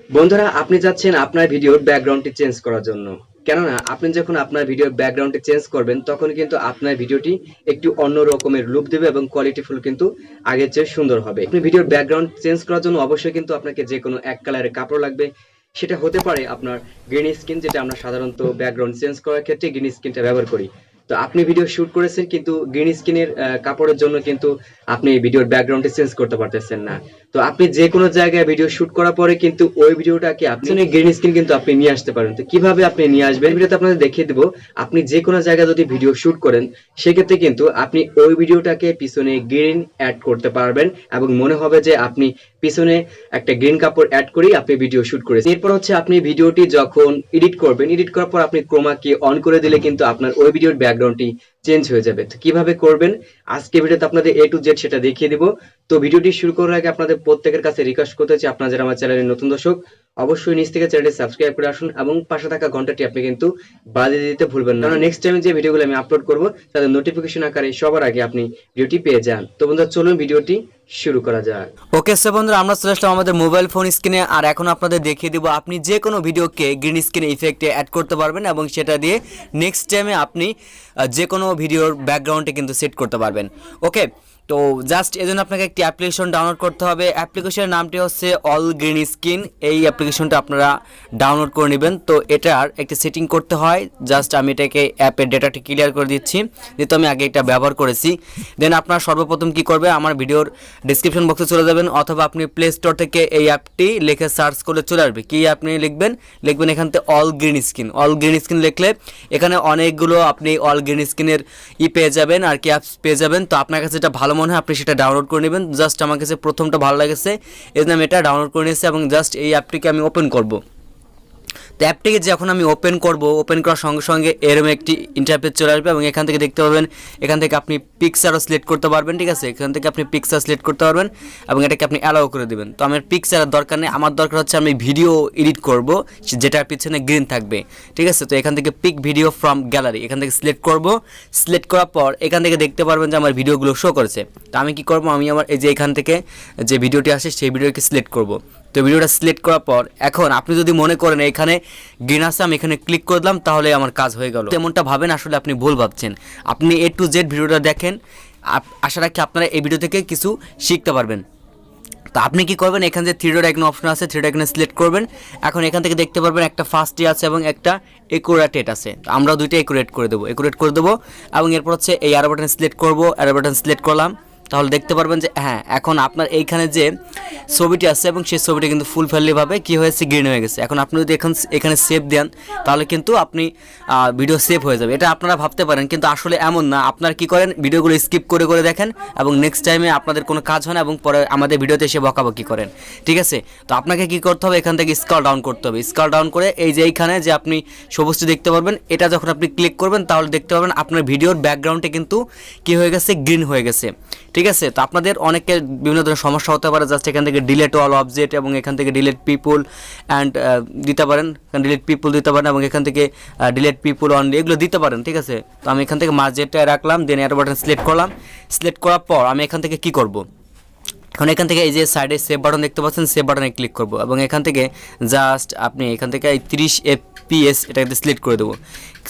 বন্ধুরা, আপনি যাচ্ছেন আপনার ভিডিওর ব্যাকগ্রাউন্ডটি চেঞ্জ করার জন্য। কেননা আপনি যখন আপনার ভিডিওর ব্যাকগ্রাউন্ডটি চেঞ্জ করবেন তখন কিন্তু আপনার ভিডিওটি একটু অন্য রকমের লুক দেবে এবং কোয়ালিটিফুল কিন্তু আগের চেয়ে সুন্দর হবে। আপনি ভিডিওর ব্যাকগ্রাউন্ড চেঞ্জ করার জন্য অবশ্যই কিন্তু আপনাকে যে কোনো এক কালারের কাপড় লাগবে। সেটা হতে পারে আপনার গ্রিন স্ক্রিন, যেটা আমরা সাধারণত ব্যাকগ্রাউন্ড চেঞ্জ করার ক্ষেত্রে গ্রিন স্ক্রিনটা ব্যবহার করি। তো আপনি ভিডিও শুট করেছেন কিন্তু গ্রিন স্ক্রিনের কাপড়ের জন্য কিন্তু আপনি ভিডিওর ব্যাকগ্রাউন্ডটি চেঞ্জ করতে পারতেছেন না। তো আপনি যে কোনো জায়গায় ভিডিও শুট করার পরে কিন্তু ওই ভিডিওটাকে আপনি গ্রিন স্ক্রিন কিন্তু আপনি নিয়ে আসতে পারেন। তো কিভাবে আপনি নিয়ে আসবেন ভিডিওতে আপনাদের দেখিয়ে দেবো। আপনি যে কোনো জায়গায় যদি ভিডিও শুট করেন সেক্ষেত্রে কিন্তু আপনি ওই ভিডিওটাকে পিছনে গ্রিন অ্যাড করতে পারবেন এবং মনে হবে যে আপনি পিছনে একটা গ্রিন কাপড় অ্যাড করেই আপনি ভিডিও শুট করেছেন। এরপর হচ্ছে আপনি ভিডিওটি যখন এডিট করবেন, এডিট করার পর আপনি ক্রোমা কি অন করে দিলে কিন্তু আপনার ওই ভিডিওর ব্যাকগ্রাউন্ডটি চেঞ্জ হয়ে যাবে। তো কিভাবে করবেন আজকে ভিডিওতে আপনাদের A to Z সেটা দেখিয়ে দিব। তো ভিডিওটি শুরু করার আগে আপনাদের প্রত্যেকের কাছে রিকোয়েস্ট করতে চাই, আপনারা যারা আমার চ্যানেলের নতুন দর্শক অবশ্যই নিচ থেকে চ্যানেলটি সাবস্ক্রাইব করে আসুন এবং পাশে থাকা ঘন্টাটি আপনি কিন্তু বাজিয়ে দিতে ভুলবেন না, কারণ নেক্সট টাইম যে ভিডিওগুলো আমি আপলোড করব তাদের নোটিফিকেশন আকারে সবার আগে আপনি ভিডিওটি পেয়ে যান। তো বন্ধুরা চলুন ভিডিওটি শুরু করা যাক। ওকে সো বন্ধুরা, আমরা চলে আসলাম আমাদের মোবাইল ফোন স্ক্রিনে। আর এখন আপনাদের দেখিয়ে দিব আপনি যে কোনো ভিডিওকে গ্রিন স্ক্রিন ইফেক্টে অ্যাড করতে পারবেন এবং সেটা দিয়ে নেক্সট টাইমে আপনি যে কোনো ভিডিওর ব্যাকগ্রাউন্ডে কিন্তু সেট করতে পারবেন। ওকে, তো জাস্ট এজন্য আপনাকে একটি অ্যাপ্লিকেশন ডাউনলোড করতে হবে। অ্যাপ্লিকেশনের নামটি হচ্ছে অল গ্রিন স্ক্রিন। এই অ্যাপ্লিকেশনটা আপনারা ডাউনলোড করে নেবেন। তো এটার একটি সেটিং করতে হয়, জাস্ট আমি এটাকে অ্যাপের ডেটাটি ক্লিয়ার করে দিচ্ছি, যেহেতু আমি আগে এটা ব্যবহার করেছি। দেন আপনারা সর্বপ্রথম কি করবে, আমার ভিডিওর ডিসক্রিপশন বক্সে চলে যাবেন অথবা আপনি প্লে স্টোর থেকে এই অ্যাপটি লিখে সার্চ করলে চলে আসবে। কি আপনি লিখবেন এখান থেকে all green screen. All green screen লিখলে এখানে অনেকগুলো আপনি অল গ্রিন স্ক্রিনের পেয়ে যাবেন আর কি অ্যাপস পেয়ে যাবেন। তো আপনার কাছে যেটা ভালো মনে হয় আপনি সেটা ডাউনলোড করে নেবেন। জাস্ট আমার কাছে প্রথমটা ভালো লেগেছে, এই জন্য আমি এটা ডাউনলোড করে নিয়েছি এবং জাস্ট এই অ্যাপটিকে আমি ওপেন করব। তো অ্যাপটিকে যখন আমি ওপেন করব, ওপেন করার সঙ্গে সঙ্গে এরকম একটি ইন্টারফেস চলে আসবে এবং এখান থেকে দেখতে পাবেন, এখান থেকে আপনি পিকচারও সিলেক্ট করতে পারবেন। ঠিক আছে, এখান থেকে আপনি পিকচার সিলেক্ট করতে পারবেন এবং এটাকে আপনি অ্যালাউ করে দেবেন। তো আমার পিকচারের দরকার নেই, আমার দরকার হচ্ছে আমি ভিডিও এডিট করব যেটার পিছনে গ্রিন থাকবে। ঠিক আছে, তো এখান থেকে পিক ভিডিও ফ্রম গ্যালারি এখান থেকে সিলেক্ট করব। সিলেক্ট করার পর এখান থেকে দেখতে পারবেন যে আমার ভিডিওগুলো শো করেছে। তো আমি কি করব, আমি আমার এই যে এখান থেকে যে ভিডিওটি আসে সেই ভিডিওকে সিলেক্ট করব। তো ভিডিওটা সিলেক্ট করার পর এখন আপনি যদি মনে করেন এখানে গ্রিন আছে, আমি এখানে ক্লিক করলাম, তাহলে আমার কাজ হয়ে গেল। তেমনটা ভাবেন, আসলে আপনি ভুল ভাবছেন। আপনি A to Z ভিডিওটা দেখেন, আশা রাখি আপনারা এই ভিডিও থেকে কিছু শিখতে পারবেন। তো আপনি কি করবেন, এখানে যে থ্রি ডট আইকন অপশন আছে, থ্রি ডট আইকনে সিলেক্ট করবেন। এখন এখান থেকে দেখতে পারবেন একটা ফাস্টে আছে এবং একটা একুরেট আছে। তো আমরা দুইটা একুরেট করে দেবো এবং এরপর হচ্ছে এই অ্যারো বাটন সিলেক্ট করব। অ্যারো বাটন সিলেক্ট করলাম, তাহলে দেখতে পারবেন যে হ্যাঁ, এখন আপনার এইখানে যে ছবিটি আছে এবং সেই ছবিটি কিন্তু ফুলফিললিভাবে কী হয়েছে, গ্রিন হয়ে গেছে। এখন আপনি যদি এখানে সেভ দেন তাহলে কিন্তু আপনি ভিডিও সেভ হয়ে যাবে। এটা আপনারা ভাবতে পারেন, কিন্তু আসলে এমন না। আপনারা কি করেন, ভিডিওগুলো স্কিপ করে করে দেখেন এবং নেক্সট টাইমে আপনাদের কোনো কাজ হয় না এবং পরে আমাদের ভিডিওতে এসে বকাবকি করেন। ঠিক আছে, তো আপনাকে কি করতে হবে, এখান থেকে স্ক্রল ডাউন করতে হবে। স্ক্রল ডাউন করে এই যে এইখানে যে আপনি সবুজটি দেখতে পারবেন, এটা যখন আপনি ক্লিক করবেন তাহলে দেখতে পারবেন আপনার ভিডিওর ব্যাকগ্রাউন্ডে কিন্তু কী হয়ে গেছে, গ্রিন হয়ে গেছে। ঠিক আছে, তো আপনাদের অনেকের বিভিন্ন ধরনের সমস্যা হতে পারে। জাস্ট এখান থেকে ডিলেট অল অবজেক্ট এবং এখান থেকে ডিলেট পিপুল অ্যান্ড দিতে পারেন, ডিলেট পিপুল দিতে পারেন এবং এখান থেকে ডিলেট পিপুল অনলি এগুলো দিতে পারেন। ঠিক আছে, তো আমি এখান থেকে মার্জেটটা রাখলাম, দেন অ্যারো বাটন সিলেক্ট করলাম। সিলেক্ট করার পর আমি এখান থেকে কি করব, এখন এখান থেকে এই যে সাইডে সেভ বাটন দেখতে পাচ্ছেন, সেভ বাটনে ক্লিক করব এবং এখান থেকে জাস্ট আপনি এখান থেকে এই 30 FPS এটাকে সিলেক্ট করে দেবো।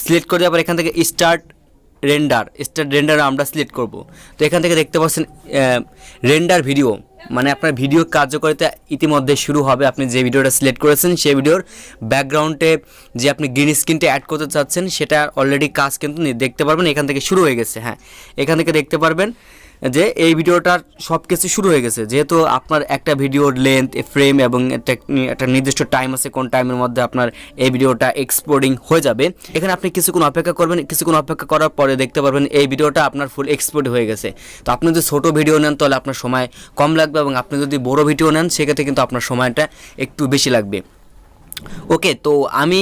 সিলেক্ট করে দেওয়ার পর এখান থেকে স্টার্ট রেন্ডার আমরা সিলেক্ট করব। তো এখান থেকে দেখতে পাচ্ছেন রেন্ডার ভিডিও, মানে আপনার ভিডিও কার্যকারিতা ইতিমধ্যে শুরু হবে। আপনি যে ভিডিওটা সিলেক্ট করেছেন সেই ভিডিওর ব্যাকগ্রাউন্ডে যে আপনি গ্রিন স্ক্রিনটা অ্যাড করতে চাচ্ছেন সেটা অলরেডি কাজ কিন্তু দেখতে পারবেন এখান থেকে শুরু হয়ে গেছে। হ্যাঁ, এখান থেকে দেখতে পারবেন যে এই ভিডিওটার সব কিছু শুরু হয়ে গেছে। যেহেতু আপনার একটা ভিডিওর লেন্থ, ফ্রেম এবং একটা নির্দিষ্ট টাইম আছে, কোন টাইমের মধ্যে আপনার এই ভিডিওটা এক্সপোর্টিং হয়ে যাবে। এখানে আপনি কিছুক্ষণ অপেক্ষা করবেন, কিছুক্ষণ অপেক্ষা করার পরে দেখতে পারবেন এই ভিডিওটা আপনার ফুল এক্সপোর্ট হয়ে গেছে। তো আপনি যদি ছোটো ভিডিও নেন তাহলে আপনার সময় কম লাগবে এবং আপনি যদি বড় ভিডিও নেন সেক্ষেত্রে কিন্তু আপনার সময়টা একটু বেশি লাগবে। ওকে, তো আমি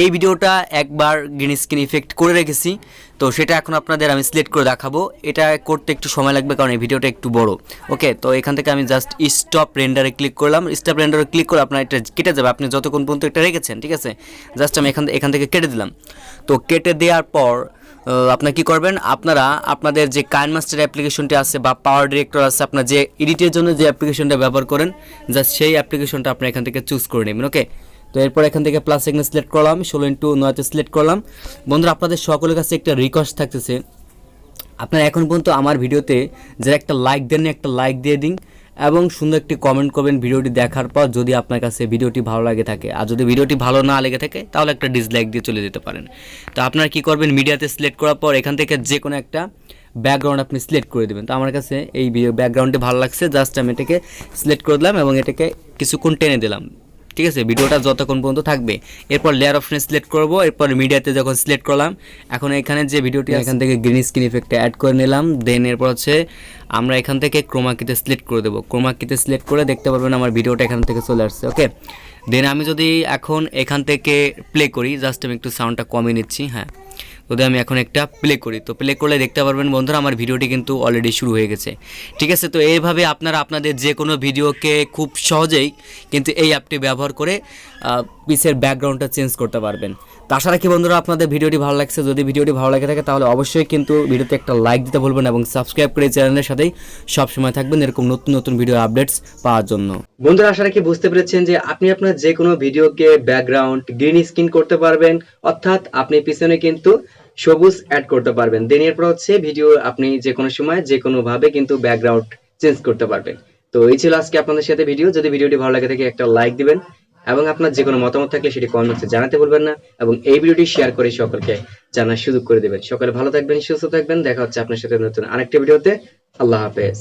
এই ভিডিওটা একবার গ্রিন স্ক্রিন ইফেক্ট করে রেখেছি, তো সেটা এখন আপনাদের আমি সিলেক্ট করে দেখাবো। এটা করতে একটু সময় লাগবে কারণ এই ভিডিওটা একটু বড়। ওকে, তো এখান থেকে আমি জাস্ট স্টপ রেন্ডারে ক্লিক করলাম। স্টপ রেন্ডারে ক্লিক করে আপনার এটা কেটে যাবে, আপনি যতক্ষণ পর্যন্ত এটা রেখেছেন। ঠিক আছে, জাস্ট আমি এখান থেকে কেটে দিলাম। তো কেটে দেওয়ার পর আপনারা কি করবেন, আপনারা আপনাদের যে কাইনমাস্টার অ্যাপ্লিকেশনটি আছে বা পাওয়ার ডিরেক্টর আছে, আপনার যে এডিটের জন্য যে অ্যাপ্লিকেশনটা ব্যবহার করেন, জাস্ট সেই অ্যাপ্লিকেশনটা আপনি এখান থেকে চুজ করে নেবেন। ওকে, তো এরপর এখান থেকে প্লাস এখানে সিলেক্ট করলাম, 16:9 সিলেক্ট করলাম। বন্ধুরা, আপনাদের সকলের কাছে একটা রিকোয়েস্ট থাকতেছে, আপনারা এখন পর্যন্ত আমার ভিডিওতে যারা একটা লাইক দেননি, একটা লাইক দিয়ে দিন এবং সুন্দর একটি কমেন্ট করবেন ভিডিওটি দেখার পর, যদি আপনার কাছে ভিডিওটি ভালো লাগে থাকে। আর যদি ভিডিওটি ভালো না লেগে থাকে তাহলে একটা ডিসলাইক দিয়ে চলে যেতে পারেন। তো আপনারা কি করবেন, মিডিয়াতে সিলেক্ট করার পর এখান থেকে যে কোনো একটা ব্যাকগ্রাউন্ড আপনি সিলেক্ট করে দেবেন। তো আমার কাছে এই ব্যাকগ্রাউন্ডটি ভালো লাগছে, জাস্ট আমি এটাকে সিলেক্ট করে দিলাম এবং এটাকে কিছুক্ষণ টেনে দিলাম। ঠিক আছে, ভিডিওটা যতক্ষণ পর্যন্ত থাকবে। এরপর লেয়ার অপশনে সিলেক্ট করব, এরপর মিডিয়াতে যখন সিলেক্ট করলাম, এখন এখানে যে ভিডিওটি এখান থেকে গ্রিন স্ক্রিন ইফেক্টে অ্যাড করে নিলাম। দেন এরপর হচ্ছে আমরা এখান থেকে ক্রোমাকিতে সিলেক্ট করে দেবো। ক্রোমাকিতে সিলেক্ট করে দেখতে পারবেন আমার ভিডিওটা এখান থেকে চলে আসছে। ওকে, দেন আমি যদি এখন এখান থেকে প্লে করি, জাস্ট আমি একটু সাউন্ডটা কমিয়ে নিচ্ছি। হ্যাঁ, যদি আমি এখন একটা প্লে করি, তো প্লে করলে দেখতে পারবেন বন্ধুরা আমার ভিডিওটি কিন্তু অলরেডি শুরু হয়ে গেছে। ঠিক আছে, তো এইভাবে আপনারা আপনাদের যে কোনো ভিডিওকে খুব সহজেই কিন্তু এই অ্যাপটি ব্যবহার করে পিসের ব্যাকগ্রাউন্ডটা চেঞ্জ করতে পারবেন। তো আশা রাখি বন্ধুরা আপনাদের ভিডিওটি ভালো লাগছে। যদি ভিডিওটি ভালো লাগে থাকে তাহলে অবশ্যই কিন্তু ভিডিওতে একটা লাইক দিতে ভুলবেন এবং সাবস্ক্রাইব করে চ্যানেলের সাথেই সবসময় থাকবেন এরকম নতুন নতুন ভিডিও আপডেটস পাওয়ার জন্য। বন্ধুরা, আশা রাখি বুঝতে পেরেছেন যে আপনি আপনার যে কোনো ভিডিওকে ব্যাকগ্রাউন্ড গ্রিন স্ক্রিন করতে পারবেন, অর্থাৎ আপনি পিছনে কিন্তু সবুজ অ্যাড করতে পারবেন। দেন এরপর হচ্ছে ভিডিও আপনি যে কোনো সময় যে কোনো ভাবে কিন্তু ব্যাকগ্রাউন্ড চেঞ্জ করতে পারবেন। তো এই ছিল আজকে আপনাদের সাথে ভিডিও। যদি ভিডিওটি ভালো লাগে থাকে একটা লাইক দিবেন এবং আপনার যে কোনো মতামত থাকলে সেটি কমেন্ট বক্সে জানাতে ভুলবেন না এবং এই ভিডিওটি শেয়ার করে সকলকে জানার সুযোগ করে দিবেন। সকলে ভালো থাকবেন, সুস্থ থাকবেন। দেখা হচ্ছে আপনার সাথে নতুন আরেকটি ভিডিওতে। আল্লাহ হাফেজ।